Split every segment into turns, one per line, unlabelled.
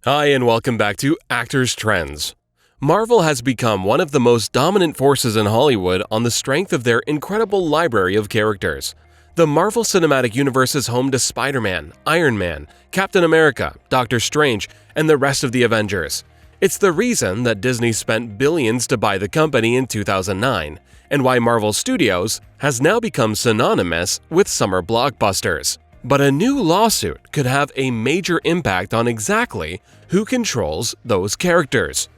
Hi, and welcome back to Actors Trends. Marvel has become one of the most dominant forces in Hollywood on the strength of their incredible library of characters. The Marvel Cinematic Universe is home to Spider-Man, Iron Man, Captain America, Doctor Strange, and the rest of the Avengers. It's the reason that Disney spent billions to buy the company in 2009, and why Marvel Studios has now become synonymous with summer blockbusters. But a new lawsuit could have a major impact on exactly who controls those characters.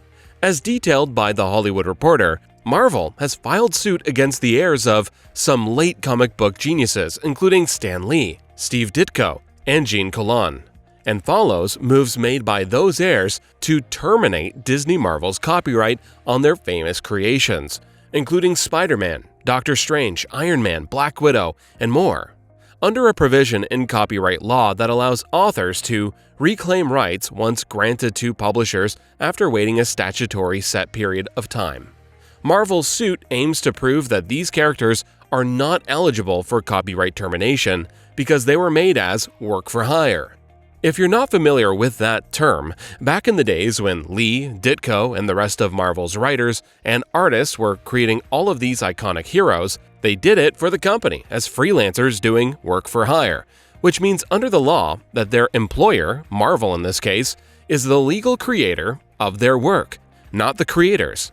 As detailed by The Hollywood Reporter, Marvel has filed suit against the heirs of some late comic book geniuses, including Stan Lee, Steve Ditko, and Gene Colan, and follows moves made by those heirs to terminate Disney Marvel's copyright on their famous creations, including Spider-Man, Doctor Strange, Iron Man, Black Widow, and more. Under a provision in copyright law that allows authors to reclaim rights once granted to publishers after waiting a statutory set period of time. Marvel's suit aims to prove that these characters are not eligible for copyright termination because they were made as work for hire. If you're not familiar with that term, back in the days when Lee, Ditko, and the rest of Marvel's writers and artists were creating all of these iconic heroes, they did it for the company as freelancers doing work for hire, which means under the law that their employer, Marvel in this case, is the legal creator of their work, not the creators.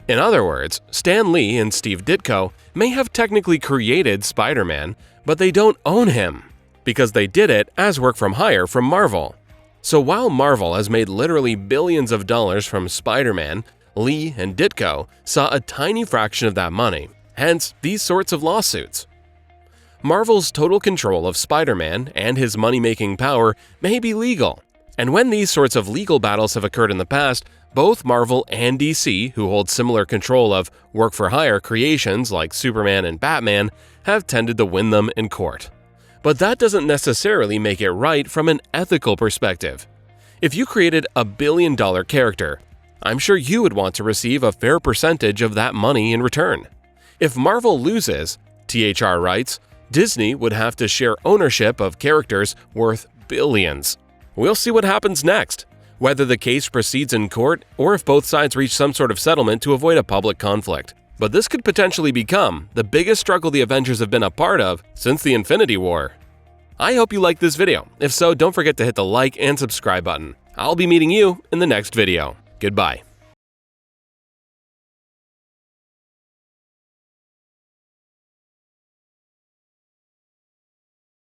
In other words, Stan Lee and Steve Ditko may have technically created Spider-Man, but they don't own him, because they did it as work from hire from Marvel. So while Marvel has made literally billions of dollars from Spider-Man, Lee and Ditko saw a tiny fraction of that money, hence these sorts of lawsuits. Marvel's total control of Spider-Man and his money-making power may be legal, and when these sorts of legal battles have occurred in the past, both Marvel and DC, who hold similar control of work-for-hire creations like Superman and Batman, have tended to win them in court. But that doesn't necessarily make it right from an ethical perspective. If you created a billion-dollar character, I'm sure you would want to receive a fair percentage of that money in return. If Marvel loses, THR writes, Disney would have to share ownership of characters worth billions. We'll see what happens next, whether the case proceeds in court or if both sides reach some sort of settlement to avoid a public conflict. But this could potentially become the biggest struggle the Avengers have been a part of since the Infinity War. I hope you liked this video. If so, don't forget to hit the like and subscribe button. I'll be meeting you in the next video. Goodbye.